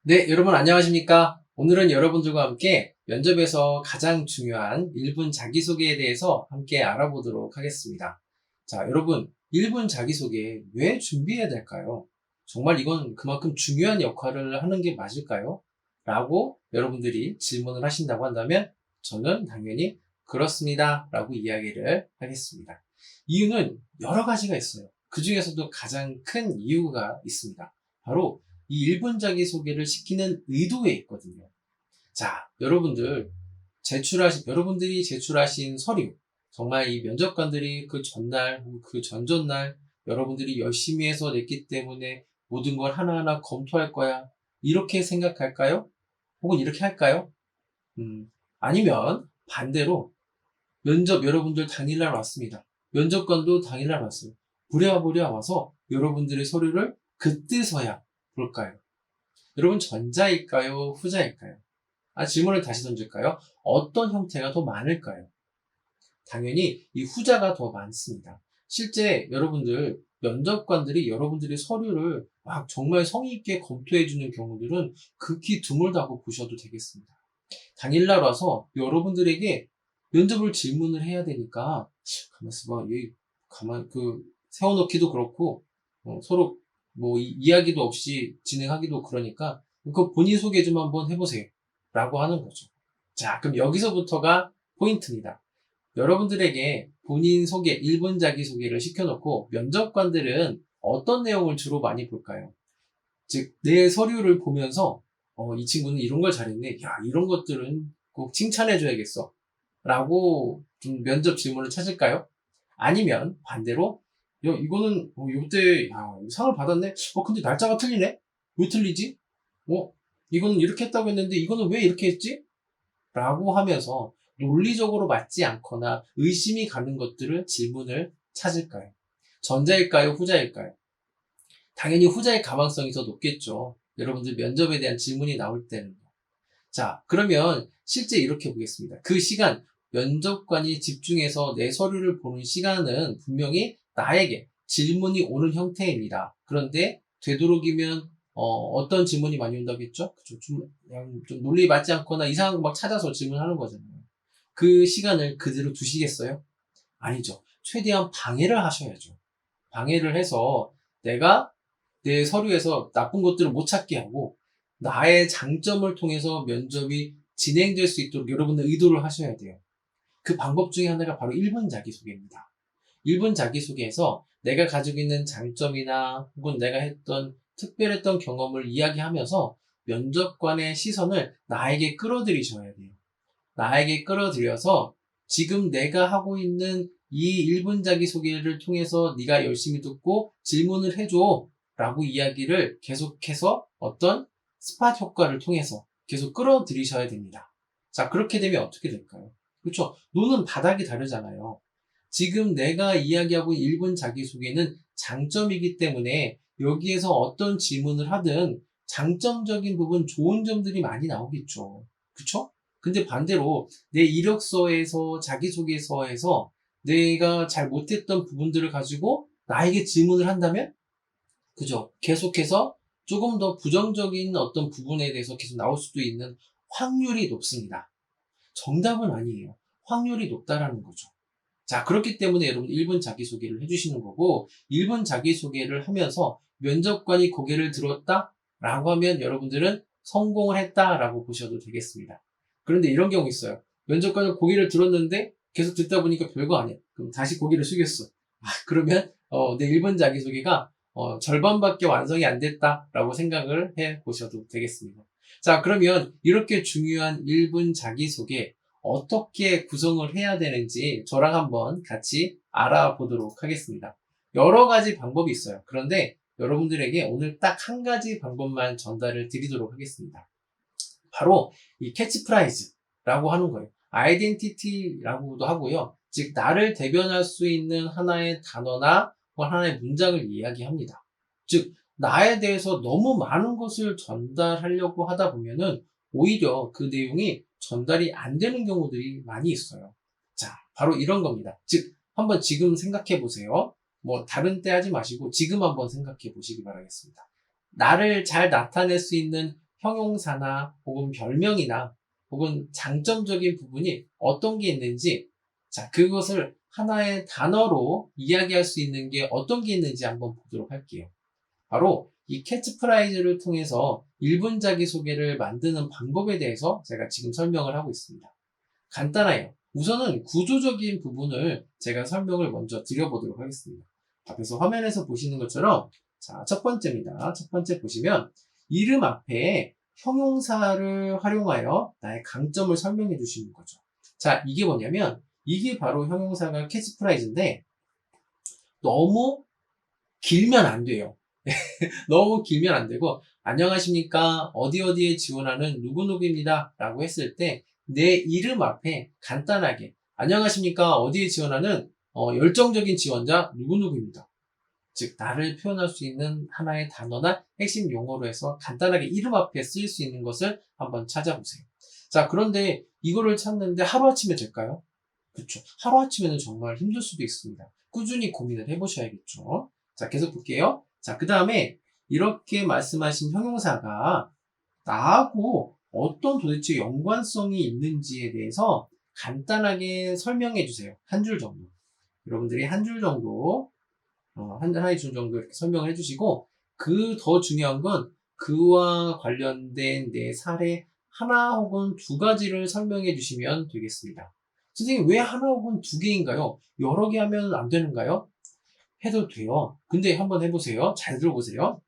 네, 여러분 안녕하십니까? 오늘은 여러분들과 함께 면접에서 가장 중요한 1분 자기소개에 대해서 함께 알아보도록 하겠습니다. 자, 여러분, 1분 자기소개 왜 준비해야 될까요? 정말 이건 그만큼 중요한 역할을 하는 게 맞을까요? 라고 여러분들이 질문을 하신다고 한다면 저는 당연히 그렇습니다. 라고 이야기를 하겠습니다. 이유는 여러 가지가 있어요. 그 중에서도 가장 큰 이유가 있습니다. 바로 이 1분 자기소개를 시키는 의도에 있거든요. 자, 여러분들이 제출하신 서류, 정말 이 면접관들이 그 전날, 그 전전날 여러분들이 열심히 해서 냈기 때문에 모든 걸 하나하나 검토할 거야. 이렇게 생각할까요? 혹은 이렇게 할까요? 아니면 반대로 여러분들 당일날 왔습니다. 면접관도 당일날 왔어요. 부랴부랴 와서 여러분들의 서류를 그때서야 볼까요? 여러분 전자일까요? 후자일까요? 질문을 다시 던질까요? 어떤 형태가 더 많을까요? 당연히 이 후자가 더 많습니다. 실제 면접관들이 여러분들의 서류를 막 정말 성의 있게 검토해주는 경우들은 극히 드물다고 보셔도 되겠습니다. 당일날 와서 여러분들에게 면접을 질문을 해야 되니까 가만있어 봐. 세워놓기도 그렇고 서로 이야기도 없이 진행하기도 그러니까 그 본인 소개 좀 한번 해보세요 라고 하는 거죠. 자, 그럼 여기서부터가 포인트입니다. 여러분들에게 본인 소개, 1분 자기소개를 시켜놓고 면접관들은 어떤 내용을 주로 많이 볼까요? 즉, 내 서류를 보면서 이 친구는 이런 걸 잘했네. 야, 이런 것들은 꼭 칭찬해줘야겠어. 라고 좀 면접 질문을 찾을까요? 아니면 반대로 야, 이거는 요때 상을 받았네? 근데 날짜가 틀리네? 왜 틀리지? 이거는 이렇게 했다고 했는데 이거는 왜 이렇게 했지? 라고 하면서 논리적으로 맞지 않거나 의심이 가는 것들을 질문을 찾을까요? 전자일까요? 후자일까요? 당연히 후자의 가망성이 더 높겠죠. 여러분들 면접에 대한 질문이 나올 때는. 자, 그러면 실제 이렇게 보겠습니다. 그 시간, 면접관이 집중해서 내 서류를 보는 시간은 분명히 나에게 질문이 오는 형태입니다. 그런데 되도록이면 어떤 질문이 많이 온다고 했죠? 그쵸? 그냥 좀 논리에 맞지 않거나 이상한 거 막 찾아서 질문하는 거잖아요. 그 시간을 그대로 두시겠어요? 아니죠. 최대한 방해를 하셔야죠. 방해를 해서 내가 내 서류에서 나쁜 것들을 못 찾게 하고 나의 장점을 통해서 면접이 진행될 수 있도록 여러분은 의도를 하셔야 돼요. 그 방법 중에 하나가 바로 1분 자기소개입니다. 1분 자기소개에서 내가 가지고 있는 장점이나 혹은 내가 했던 특별했던 경험을 이야기하면서 면접관의 시선을 나에게 끌어들이셔야 돼요. 나에게 끌어들여서 지금 내가 하고 있는 이 1분 자기소개를 통해서 네가 열심히 듣고 질문을 해줘 라고 이야기를 계속해서 어떤 스팟 효과를 통해서 계속 끌어들이셔야 됩니다. 자, 그렇게 되면 어떻게 될까요? 그렇죠? 노는 바닥이 다르잖아요. 지금 내가 이야기하고 있는 1분 자기소개는 장점이기 때문에 여기에서 어떤 질문을 하든 장점적인 부분, 좋은 점들이 많이 나오겠죠. 그쵸? 근데 반대로 내 이력서에서, 자기소개서에서 내가 잘 못했던 부분들을 가지고 나에게 질문을 한다면? 그죠? 계속해서 조금 더 부정적인 어떤 부분에 대해서 계속 나올 수도 있는 확률이 높습니다. 정답은 아니에요. 확률이 높다라는 거죠. 자, 그렇기 때문에 여러분 1분 자기소개를 해주시는 거고, 1분 자기소개를 하면서 면접관이 고개를 들었다? 라고 하면 여러분들은 성공을 했다라고 보셔도 되겠습니다. 그런데 이런 경우 있어요. 면접관은 고개를 들었는데 계속 듣다 보니까 별거 아니야. 그럼 다시 고개를 숙였어. 그러면 내 1분 자기소개가 절반밖에 완성이 안 됐다라고 생각을 해 보셔도 되겠습니다. 자, 그러면 이렇게 중요한 1분 자기소개 어떻게 구성을 해야 되는지 저랑 한번 같이 알아보도록 하겠습니다. 여러 가지 방법이 있어요. 그런데 여러분들에게 오늘 딱 한 가지 방법만 전달을 드리도록 하겠습니다. 바로 이 캐치프라이즈라고 하는 거예요. 아이덴티티라고도 하고요. 즉 나를 대변할 수 있는 하나의 단어나 하나의 문장을 이야기합니다. 즉 나에 대해서 너무 많은 것을 전달하려고 하다 보면은 오히려 그 내용이 전달이 안 되는 경우들이 많이 있어요. 자, 바로 이런 겁니다. 즉 한번 지금 생각해 보세요. 다른 때 하지 마시고 지금 한번 생각해 보시기 바라겠습니다. 나를 잘 나타낼 수 있는 형용사나 혹은 별명이나 혹은 장점적인 부분이 어떤 게 있는지, 자, 그것을 하나의 단어로 이야기할 수 있는 게 어떤 게 있는지 한번 보도록 할게요. 바로 이 캐치프라이즈를 통해서 1분 자기소개를 만드는 방법에 대해서 제가 지금 설명을 하고 있습니다. 간단해요. 우선은 구조적인 부분을 제가 설명을 먼저 드려보도록 하겠습니다. 앞에서 화면에서 보시는 것처럼, 자, 첫 번째입니다. 첫 번째 보시면 이름 앞에 형용사를 활용하여 나의 강점을 설명해 주시는 거죠. 자, 이게 뭐냐면 이게 바로 형용사가 캐치프라이즈인데 너무 길면 안 돼요. 너무 길면 안 되고, 안녕하십니까, 어디 어디에 지원하는 누구누구입니다 라고 했을 때 내 이름 앞에 간단하게 안녕하십니까, 어디에 지원하는 열정적인 지원자 누구누구입니다, 즉 나를 표현할 수 있는 하나의 단어나 핵심 용어로 해서 간단하게 이름 앞에 쓰일 수 있는 것을 한번 찾아보세요. 자, 그런데 이거를 찾는데 하루아침에 될까요? 그렇죠. 하루아침에는 정말 힘들 수도 있습니다. 꾸준히 고민을 해보셔야겠죠. 자, 계속 볼게요. 자, 그 다음에 이렇게 말씀하신 형용사가 나하고 어떤 도대체 연관성이 있는지에 대해서 간단하게 설명해 주세요. 한 줄 정도. 여러분들이 한 줄 정도, 하나의 줄 정도 이렇게 설명을 해주시고, 그 더 중요한 건 그와 관련된 내 사례 하나 혹은 두 가지를 설명해 주시면 되겠습니다. 선생님, 왜 하나 혹은 두 개인가요? 여러 개 하면 안 되는가요? 해도 돼요. 근데 한번 해보세요. 잘 들어보세요.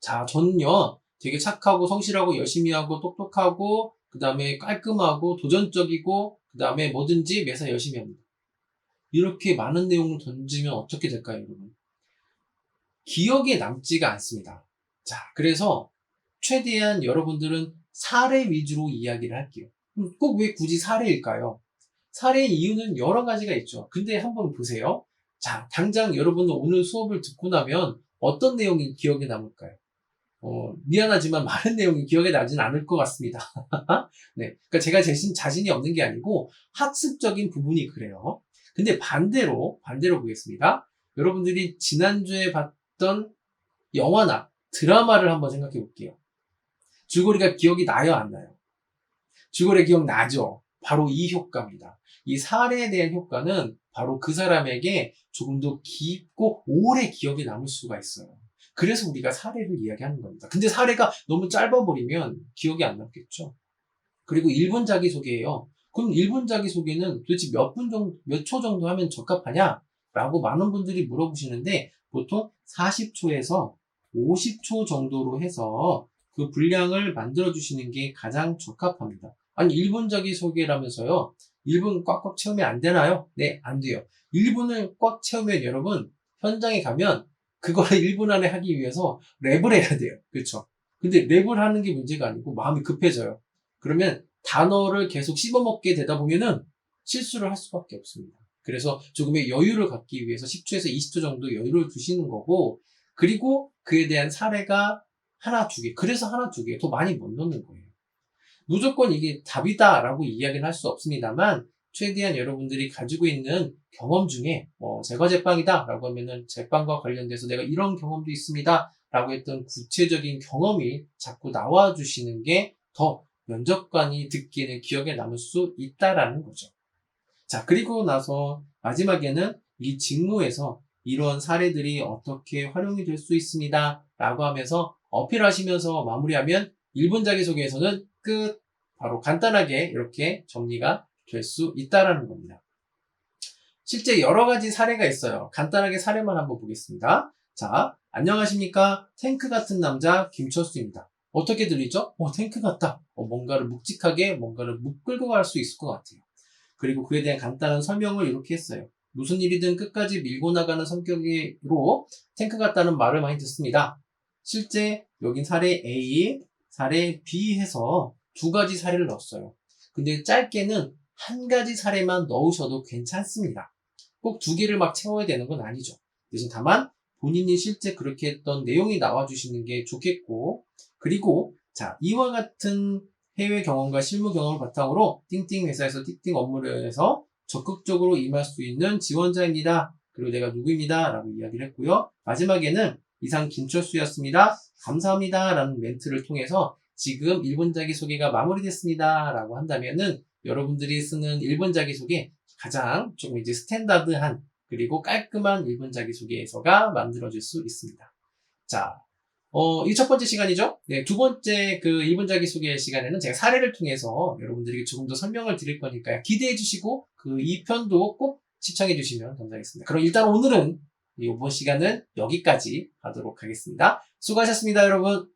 자, 저는요, 되게 착하고 성실하고 열심히 하고 똑똑하고 그 다음에 깔끔하고 도전적이고 그 다음에 뭐든지 매사 열심히 합니다. 이렇게 많은 내용을 던지면 어떻게 될까요, 여러분? 기억에 남지가 않습니다. 자, 그래서 최대한 여러분들은 사례 위주로 이야기를 할게요. 꼭 왜 굳이 사례일까요? 사례의 이유는 여러 가지가 있죠. 근데 한번 보세요. 자, 당장 여러분은 오늘 수업을 듣고 나면 어떤 내용이 기억에 남을까요? 미안하지만 많은 내용이 기억에 나진 않을 것 같습니다. 네. 그러니까 제가 자신이 없는 게 아니고 학습적인 부분이 그래요. 근데 반대로 보겠습니다. 여러분들이 지난주에 봤던 영화나 드라마를 한번 생각해 볼게요. 줄거리가 기억이 나요, 안 나요? 줄거리 기억나죠? 바로 이 효과입니다. 이 사례에 대한 효과는 바로 그 사람에게 조금 더 깊고 오래 기억에 남을 수가 있어요. 그래서 우리가 사례를 이야기하는 겁니다. 근데 사례가 너무 짧아버리면 기억이 안 남겠죠. 그리고 1분 자기소개예요. 그럼 1분 자기소개는 도대체 몇 초 정도 하면 적합하냐? 라고 많은 분들이 물어보시는데 보통 40초에서 50초 정도로 해서 그 분량을 만들어주시는 게 가장 적합합니다. 아니, 1분 자기소개라면서요. 1분 꽉꽉 채우면 안 되나요? 네, 안 돼요. 1분을 꽉 채우면 여러분, 현장에 가면 그거를 1분 안에 하기 위해서 랩을 해야 돼요. 그렇죠? 근데 랩을 하는 게 문제가 아니고 마음이 급해져요. 그러면 단어를 계속 씹어먹게 되다 보면은 실수를 할 수밖에 없습니다. 그래서 조금의 여유를 갖기 위해서 10초에서 20초 정도 여유를 두시는 거고, 그리고 그에 대한 사례가 하나, 두 개. 그래서 하나, 두 개. 더 많이 못 넣는 거예요. 무조건 이게 답이다라고 이야기는 할 수 없습니다만, 최대한 여러분들이 가지고 있는 경험 중에, 제과 제빵이다라고 하면은 제빵과 관련돼서 내가 이런 경험도 있습니다. 라고 했던 구체적인 경험이 자꾸 나와주시는 게 더 면접관이 듣기에는 기억에 남을 수 있다라는 거죠. 자, 그리고 나서 마지막에는 이 직무에서 이런 사례들이 어떻게 활용이 될 수 있습니다. 라고 하면서 어필하시면서 마무리하면 1분 자기소개에서는 끝. 바로 간단하게 이렇게 정리가 될 수 있다라는 겁니다. 실제 여러 가지 사례가 있어요. 간단하게 사례만 한번 보겠습니다. 자, 안녕하십니까. 탱크 같은 남자 김철수입니다. 어떻게 들리죠? 탱크 같다. 뭔가를 묵직하게 뭔가를 끌고 갈 수 있을 것 같아요. 그리고 그에 대한 간단한 설명을 이렇게 했어요. 무슨 일이든 끝까지 밀고 나가는 성격으로 탱크 같다는 말을 많이 듣습니다. 실제 여긴 사례 A, 사례 B 해서 두 가지 사례를 넣었어요. 근데 짧게는 한 가지 사례만 넣으셔도 괜찮습니다. 꼭 두 개를 막 채워야 되는 건 아니죠. 대신 다만 본인이 실제 그렇게 했던 내용이 나와주시는 게 좋겠고, 그리고 자, 이와 같은 해외 경험과 실무 경험을 바탕으로 띵띵 회사에서 띵띵 업무를 해서 적극적으로 임할 수 있는 지원자입니다. 그리고 내가 누구입니다. 라고 이야기를 했고요. 마지막에는 이상 김철수였습니다. 감사합니다. 라는 멘트를 통해서 지금 1분 자기소개가 마무리됐습니다. 라고 한다면은 여러분들이 쓰는 1분 자기소개 가장 조금 이제 스탠다드한 그리고 깔끔한 1분 자기소개서가 만들어질 수 있습니다. 자, 이 첫 번째 시간이죠? 네, 두 번째 그 1분 자기소개 시간에는 제가 사례를 통해서 여러분들에게 조금 더 설명을 드릴 거니까요. 기대해 주시고 그 2편도 꼭 시청해 주시면 감사하겠습니다. 그럼 일단 오늘은 이번 시간은 여기까지 하도록 하겠습니다. 수고하셨습니다, 여러분.